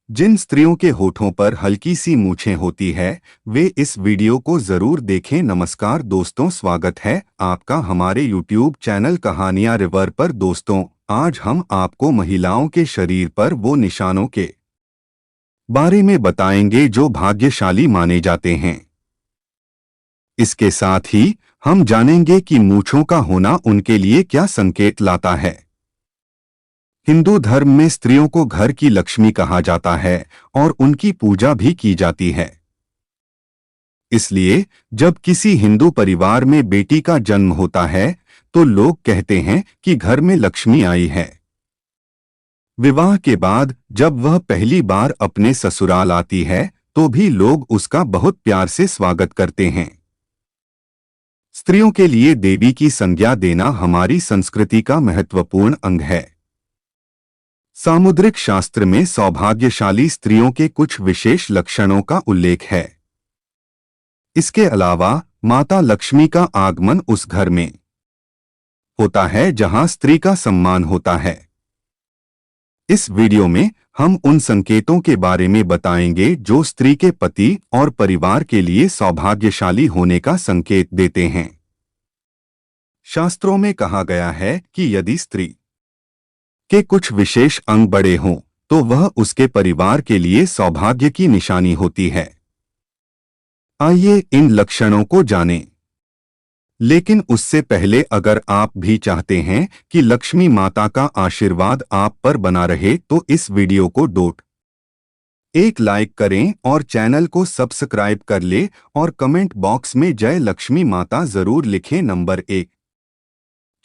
जिन स्त्रियों के होठों पर हल्की सी मूछें होती है वे इस वीडियो को जरूर देखें। नमस्कार दोस्तों, स्वागत है आपका हमारे YouTube चैनल कहानियां रिवर पर। दोस्तों, आज हम आपको महिलाओं के शरीर पर वो निशानों के बारे में बताएंगे जो भाग्यशाली माने जाते हैं। इसके साथ ही हम जानेंगे कि मूंछों का होना उनके लिए क्या संकेत लाता है। हिंदू धर्म में स्त्रियों को घर की लक्ष्मी कहा जाता है और उनकी पूजा भी की जाती है। इसलिए जब किसी हिंदू परिवार में बेटी का जन्म होता है तो लोग कहते हैं कि घर में लक्ष्मी आई है। विवाह के बाद जब वह पहली बार अपने ससुराल आती है तो भी लोग उसका बहुत प्यार से स्वागत करते हैं। स्त्रियों के लिए देवी की संज्ञा देना हमारी संस्कृति का महत्वपूर्ण अंग है। सामुद्रिक शास्त्र में सौभाग्यशाली स्त्रियों के कुछ विशेष लक्षणों का उल्लेख है। इसके अलावा माता लक्ष्मी का आगमन उस घर में होता है जहां स्त्री का सम्मान होता है। इस वीडियो में हम उन संकेतों के बारे में बताएंगे जो स्त्री के पति और परिवार के लिए सौभाग्यशाली होने का संकेत देते हैं। शास्त्रों में कहा गया है कि यदि स्त्री के कुछ विशेष अंग बड़े हों तो वह उसके परिवार के लिए सौभाग्य की निशानी होती है। आइए इन लक्षणों को जानें। लेकिन उससे पहले अगर आप भी चाहते हैं कि लक्ष्मी माता का आशीर्वाद आप पर बना रहे तो इस वीडियो को एक लाइक करें और चैनल को सब्सक्राइब कर ले और कमेंट बॉक्स में जय लक्ष्मी माता जरूर लिखें। नंबर 1,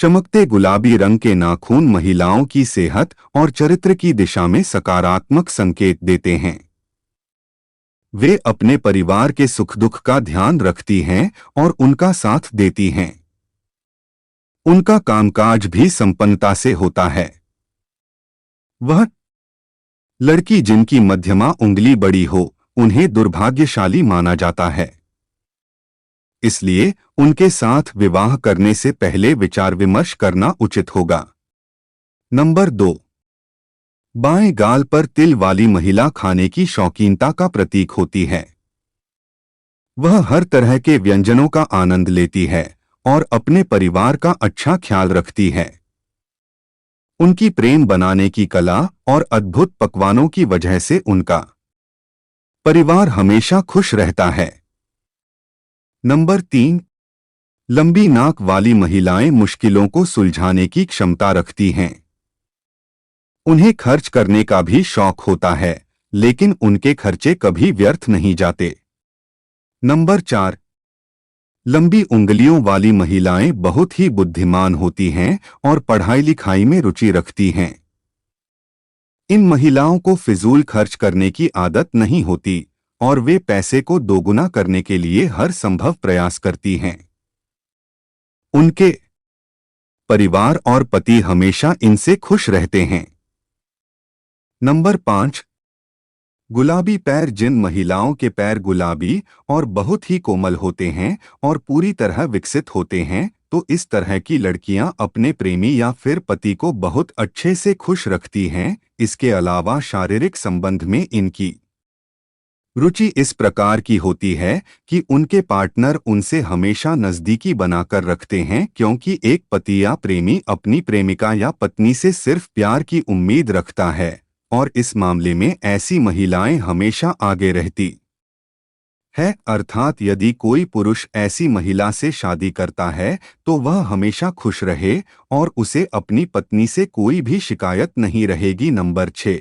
चमकते गुलाबी रंग के नाखून महिलाओं की सेहत और चरित्र की दिशा में सकारात्मक संकेत देते हैं। वे अपने परिवार के सुख दुख का ध्यान रखती हैं और उनका साथ देती हैं। उनका कामकाज भी संपन्नता से होता है। वह लड़की जिनकी मध्यमा उंगली बड़ी हो उन्हें दुर्भाग्यशाली माना जाता है। इसलिए उनके साथ विवाह करने से पहले विचार विमर्श करना उचित होगा। नंबर 2, बाएं गाल पर तिल वाली महिला खाने की शौकीनता का प्रतीक होती है। वह हर तरह के व्यंजनों का आनंद लेती है और अपने परिवार का अच्छा ख्याल रखती है। उनकी प्रेम बनाने की कला और अद्भुत पकवानों की वजह से उनका परिवार हमेशा खुश रहता है। नंबर 3, लंबी नाक वाली महिलाएं मुश्किलों को सुलझाने की क्षमता रखती हैं। उन्हें खर्च करने का भी शौक होता है, लेकिन उनके खर्चे कभी व्यर्थ नहीं जाते। नंबर 4, लंबी उंगलियों वाली महिलाएं बहुत ही बुद्धिमान होती हैं और पढ़ाई लिखाई में रुचि रखती हैं। इन महिलाओं को फिजूल खर्च करने की आदत नहीं होती और वे पैसे को दोगुना करने के लिए हर संभव प्रयास करती हैं। उनके परिवार और पति हमेशा इनसे खुश रहते हैं। नंबर 5, गुलाबी पैर। जिन महिलाओं के पैर गुलाबी और बहुत ही कोमल होते हैं और पूरी तरह विकसित होते हैं तो इस तरह की लड़कियां अपने प्रेमी या फिर पति को बहुत अच्छे से खुश रखती हैं। इसके अलावा शारीरिक संबंध में इनकी रुचि इस प्रकार की होती है कि उनके पार्टनर उनसे हमेशा नजदीकी बनाकर रखते हैं, क्योंकि एक पति या प्रेमी अपनी प्रेमिका या पत्नी से सिर्फ प्यार की उम्मीद रखता है और इस मामले में ऐसी महिलाएं हमेशा आगे रहती है। अर्थात यदि कोई पुरुष ऐसी महिला से शादी करता है तो वह हमेशा खुश रहे और उसे अपनी पत्नी से कोई भी शिकायत नहीं रहेगी। नंबर 6,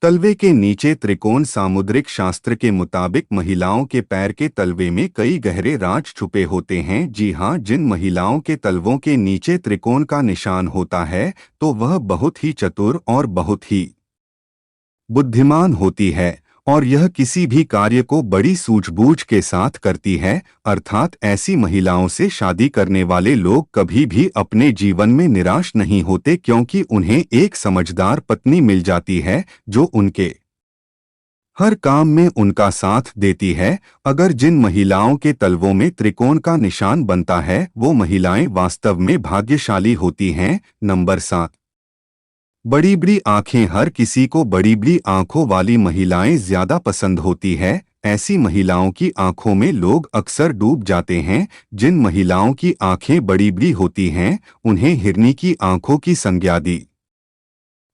तलवे के नीचे त्रिकोण। सामुद्रिक शास्त्र के मुताबिक महिलाओं के पैर के तलवे में कई गहरे राज छुपे होते हैं। जी हाँ, जिन महिलाओं के तलवों के नीचे त्रिकोण का निशान होता है तो वह बहुत ही चतुर और बहुत ही बुद्धिमान होती है और यह किसी भी कार्य को बड़ी सूझबूझ के साथ करती है। अर्थात ऐसी महिलाओं से शादी करने वाले लोग कभी भी अपने जीवन में निराश नहीं होते, क्योंकि उन्हें एक समझदार पत्नी मिल जाती है जो उनके हर काम में उनका साथ देती है। अगर जिन महिलाओं के तलवों में त्रिकोण का निशान बनता है वो महिलाएं वास्तव में भाग्यशाली होती हैं। नंबर 7, बड़ी बड़ी आंखें। हर किसी को बड़ी बड़ी आंखों वाली महिलाएं ज्यादा पसंद होती है। ऐसी महिलाओं की आंखों में लोग अक्सर डूब जाते हैं। जिन महिलाओं की आंखें बड़ी बड़ी होती हैं, उन्हें हिरनी की आंखों की संज्ञा दी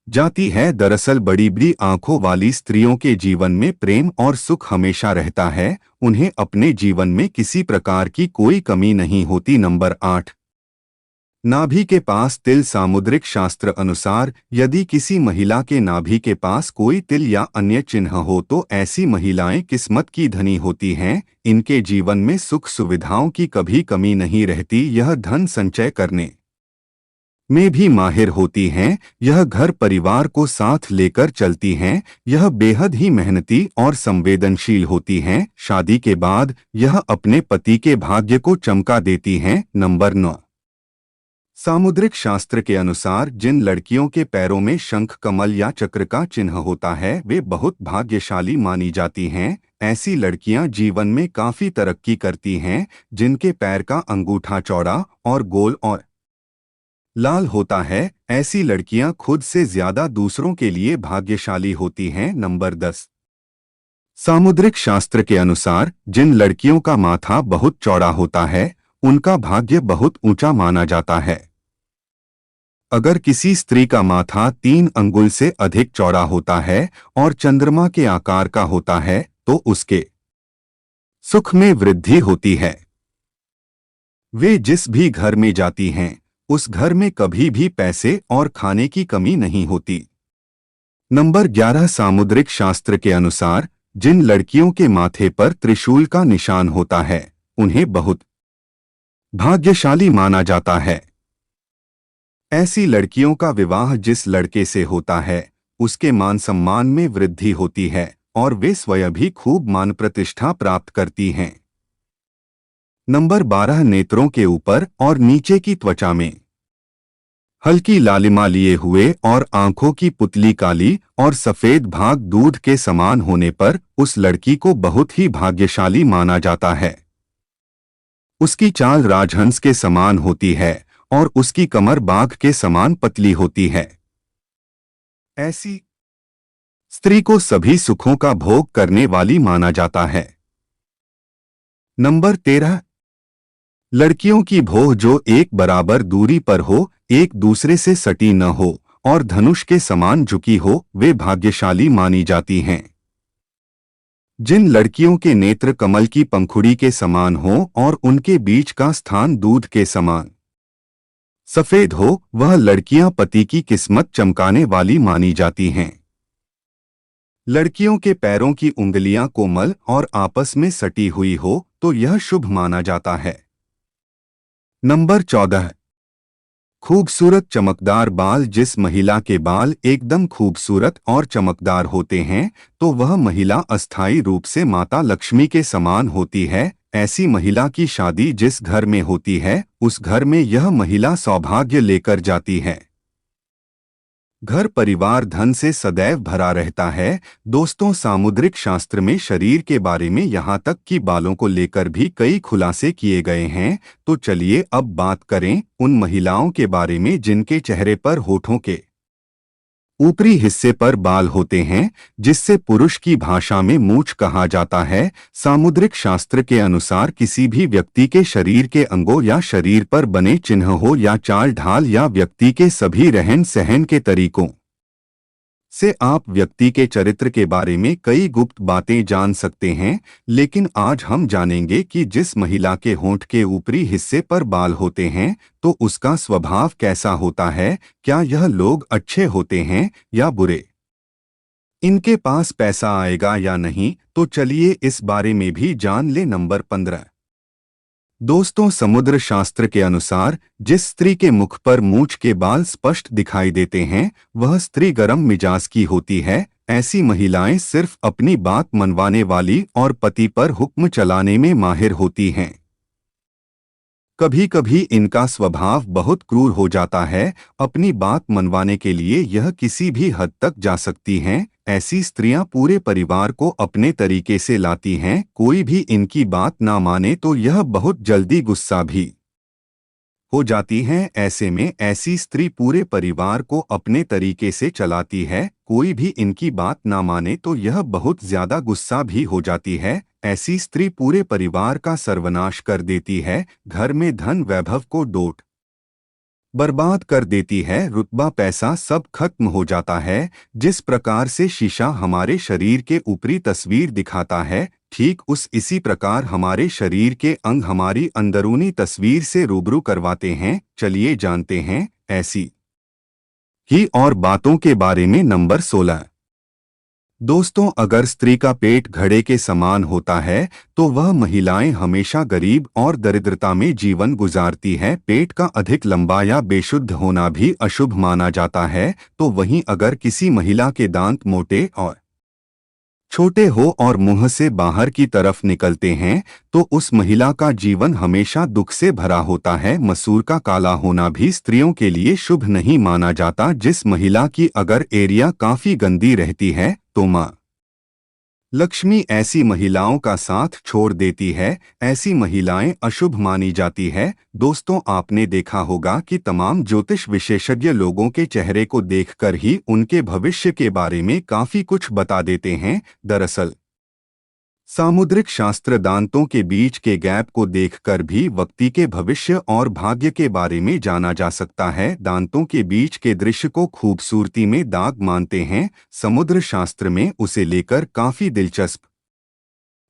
जाती है। दरअसल बड़ी बड़ी आंखों वाली स्त्रियों के जीवन में प्रेम और सुख हमेशा रहता है। उन्हें अपने जीवन में किसी प्रकार की कोई कमी नहीं होती। नंबर 8, नाभि के पास तिल। सामुद्रिक शास्त्र अनुसार यदि किसी महिला के नाभि के पास कोई तिल या अन्य चिन्ह हो तो ऐसी महिलाएं किस्मत की धनी होती हैं। इनके जीवन में सुख सुविधाओं की कभी कमी नहीं रहती। यह धन संचय करने में भी माहिर होती हैं। यह घर परिवार को साथ लेकर चलती हैं। यह बेहद ही मेहनती और संवेदनशील होती हैं। शादी के बाद यह अपने पति के भाग्य को चमका देती हैं। नंबर 9, सामुद्रिक शास्त्र के अनुसार जिन लड़कियों के पैरों में शंख, कमल या चक्र का चिन्ह होता है वे बहुत भाग्यशाली मानी जाती हैं। ऐसी लड़कियां जीवन में काफी तरक्की करती हैं। जिनके पैर का अंगूठा चौड़ा और गोल और लाल होता है, ऐसी लड़कियां खुद से ज्यादा दूसरों के लिए भाग्यशाली होती हैं। नंबर 10, सामुद्रिक शास्त्र के अनुसार जिन लड़कियों का माथा बहुत चौड़ा होता है उनका भाग्य बहुत ऊंचा माना जाता है। अगर किसी स्त्री का माथा 3 अंगुल से अधिक चौड़ा होता है और चंद्रमा के आकार का होता है तो उसके सुख में वृद्धि होती है। वे जिस भी घर में जाती हैं उस घर में कभी भी पैसे और खाने की कमी नहीं होती। नंबर 11, सामुद्रिक शास्त्र के अनुसार जिन लड़कियों के माथे पर त्रिशूल का निशान होता है उन्हें बहुत भाग्यशाली माना जाता है। ऐसी लड़कियों का विवाह जिस लड़के से होता है उसके मान सम्मान में वृद्धि होती है और वे स्वयं भी खूब मान प्रतिष्ठा प्राप्त करती हैं। नंबर 12, नेत्रों के ऊपर और नीचे की त्वचा में हल्की लालिमा लिए हुए और आंखों की पुतली काली और सफेद भाग दूध के समान होने पर उस लड़की को बहुत ही भाग्यशाली माना जाता है। उसकी चाल राजहंस के समान होती है और उसकी कमर बाघ के समान पतली होती है। ऐसी स्त्री को सभी सुखों का भोग करने वाली माना जाता है। नंबर 13, लड़कियों की भौह जो एक बराबर दूरी पर हो, एक दूसरे से सटी न हो और धनुष के समान झुकी हो, वे भाग्यशाली मानी जाती हैं। जिन लड़कियों के नेत्र कमल की पंखुड़ी के समान हो और उनके बीच का स्थान दूध के समान सफेद हो, वह लड़कियां पति की किस्मत चमकाने वाली मानी जाती हैं। लड़कियों के पैरों की उंगलियां कोमल और आपस में सटी हुई हो तो यह शुभ माना जाता है। नंबर 14, खूबसूरत चमकदार बाल। जिस महिला के बाल एकदम खूबसूरत और चमकदार होते हैं तो वह महिला अस्थायी रूप से माता लक्ष्मी के समान होती है। ऐसी महिला की शादी जिस घर में होती है उस घर में यह महिला सौभाग्य लेकर जाती है। घर परिवार धन से सदैव भरा रहता है। दोस्तों, सामुद्रिक शास्त्र में शरीर के बारे में यहाँ तक कि बालों को लेकर भी कई खुलासे किए गए हैं। तो चलिए अब बात करें उन महिलाओं के बारे में जिनके चेहरे पर होठों के ऊपरी हिस्से पर बाल होते हैं, जिससे पुरुष की भाषा में मूछ कहा जाता है। सामुद्रिक शास्त्र के अनुसार किसी भी व्यक्ति के शरीर के अंगों या शरीर पर बने चिन्ह हो या चाल ढाल या व्यक्ति के सभी रहन सहन के तरीकों से आप व्यक्ति के चरित्र के बारे में कई गुप्त बातें जान सकते हैं। लेकिन आज हम जानेंगे कि जिस महिला के होंठ के ऊपरी हिस्से पर बाल होते हैं तो उसका स्वभाव कैसा होता है। क्या यह लोग अच्छे होते हैं या बुरे? इनके पास पैसा आएगा या नहीं? तो चलिए इस बारे में भी जान ले। नंबर 15, दोस्तों, समुद्र शास्त्र के अनुसार जिस स्त्री के मुख पर मूछ के बाल स्पष्ट दिखाई देते हैं वह स्त्री गर्म मिजाज की होती है। ऐसी महिलाएं सिर्फ अपनी बात मनवाने वाली और पति पर हुक्म चलाने में माहिर होती हैं। कभी कभी इनका स्वभाव बहुत क्रूर हो जाता है। अपनी बात मनवाने के लिए यह किसी भी हद तक जा सकती हैं। ऐसी स्त्रियां पूरे परिवार को अपने तरीके से लाती हैं। कोई भी इनकी बात ना माने तो यह बहुत जल्दी गुस्सा भी हो जाती हैं। ऐसे में ऐसी स्त्री पूरे परिवार को अपने तरीके से चलाती है। कोई भी इनकी बात ना माने तो यह बहुत ज्यादा गुस्सा भी हो जाती है। ऐसी स्त्री पूरे परिवार का सर्वनाश कर देती है, घर में धन वैभव को डोट बर्बाद कर देती है, रुतबा पैसा सब खत्म हो जाता है। जिस प्रकार से शीशा हमारे शरीर के ऊपरी तस्वीर दिखाता है, ठीक इसी प्रकार हमारे शरीर के अंग हमारी अंदरूनी तस्वीर से रूबरू करवाते हैं। चलिए जानते हैं ऐसी ही और बातों के बारे में। नंबर 16। दोस्तों, अगर स्त्री का पेट घड़े के समान होता है तो वह महिलाएं हमेशा गरीब और दरिद्रता में जीवन गुजारती है। पेट का अधिक लंबा या बेशुद्ध होना भी अशुभ माना जाता है। तो वहीं अगर किसी महिला के दांत मोटे और छोटे हो और मुंह से बाहर की तरफ निकलते हैं तो उस महिला का जीवन हमेशा दुख से भरा होता है। मसूर का काला होना भी स्त्रियों के लिए शुभ नहीं माना जाता। जिस महिला की अगर एरिया काफी गंदी रहती है तो मां लक्ष्मी ऐसी महिलाओं का साथ छोड़ देती है। ऐसी महिलाएं अशुभ मानी जाती है। दोस्तों, आपने देखा होगा कि तमाम ज्योतिष विशेषज्ञ लोगों के चेहरे को देखकर ही उनके भविष्य के बारे में काफी कुछ बता देते हैं। दरअसल सामुद्रिक शास्त्र दांतों के बीच के गैप को देखकर भी व्यक्ति के भविष्य और भाग्य के बारे में जाना जा सकता है। दांतों के बीच के दृश्य को खूबसूरती में दाग मानते हैं। समुद्र शास्त्र में उसे लेकर काफी दिलचस्प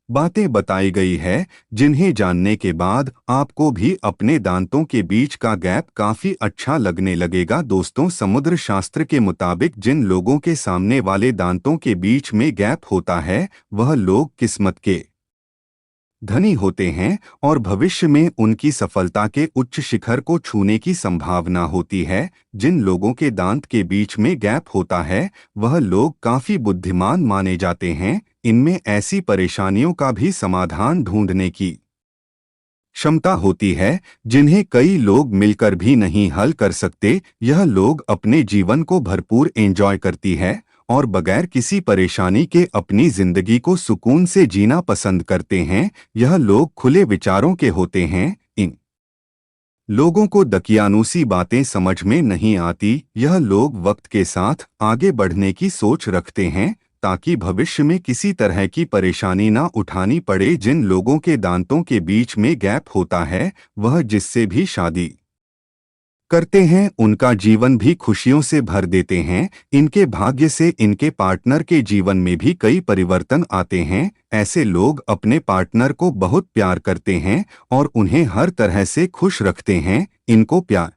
बातें बताई गई है, जिन्हें जानने के बाद आपको भी अपने दांतों के बीच का गैप काफी अच्छा लगने लगेगा। दोस्तों, समुद्र शास्त्र के मुताबिक जिन लोगों के सामने वाले दांतों के बीच में गैप होता है वह लोग किस्मत के धनी होते हैं और भविष्य में उनकी सफलता के उच्च शिखर को छूने की संभावना होती है। जिन लोगों के दांत के बीच में गैप होता है वह लोग काफी बुद्धिमान माने जाते हैं। इनमें ऐसी परेशानियों का भी समाधान ढूंढने की क्षमता होती है जिन्हें कई लोग मिलकर भी नहीं हल कर सकते। यह लोग अपने जीवन को भरपूर एंजॉय करती है और बगैर किसी परेशानी के अपनी जिंदगी को सुकून से जीना पसंद करते हैं। यह लोग खुले विचारों के होते हैं। इन लोगों को दकियानूसी बातें समझ में नहीं आती। यह लोग वक्त के साथ आगे बढ़ने की सोच रखते हैं ताकि भविष्य में किसी तरह की परेशानी ना उठानी पड़े। जिन लोगों के दांतों के बीच में गैप होता है वह जिससे भी शादी करते हैं उनका जीवन भी खुशियों से भर देते हैं। इनके भाग्य से इनके पार्टनर के जीवन में भी कई परिवर्तन आते हैं। ऐसे लोग अपने पार्टनर को बहुत प्यार करते हैं और उन्हें हर तरह से खुश रखते हैं। इनको प्यार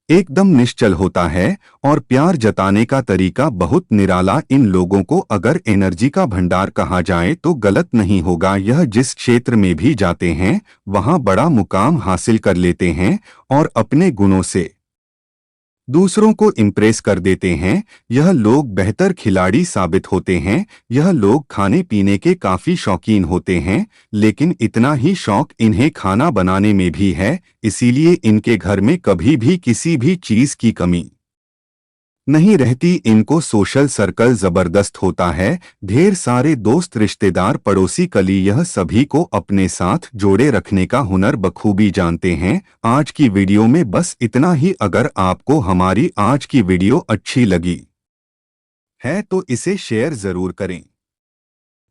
एकदम निश्चल होता है और प्यार जताने का तरीका बहुत निराला। इन लोगों को अगर एनर्जी का भंडार कहा जाए तो गलत नहीं होगा। यह जिस क्षेत्र में भी जाते हैं वहां बड़ा मुकाम हासिल कर लेते हैं और अपने गुणों से दूसरों को इम्प्रेस कर देते हैं। यह लोग बेहतर खिलाड़ी साबित होते हैं। यह लोग खाने पीने के काफी शौकीन होते हैं, लेकिन इतना ही शौक इन्हें खाना बनाने में भी है। इसीलिए इनके घर में कभी भी किसी भी चीज की कमी नहीं रहती। इनको सोशल सर्कल जबरदस्त होता है। ढेर सारे दोस्त, रिश्तेदार, पड़ोसी, कली, यह सभी को अपने साथ जोड़े रखने का हुनर बखूबी जानते हैं। आज की वीडियो में बस इतना ही। अगर आपको हमारी आज की वीडियो अच्छी लगी है तो इसे शेयर जरूर करें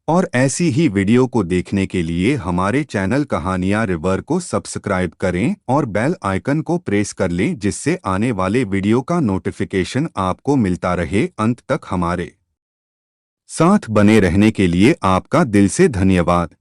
और ऐसी ही वीडियो को देखने के लिए हमारे चैनल कहानियां रिवर को सब्सक्राइब करें और बेल आइकन को प्रेस कर लें, जिससे आने वाले वीडियो का नोटिफिकेशन आपको मिलता रहे। अंत तक हमारे साथ बने रहने के लिए आपका दिल से धन्यवाद।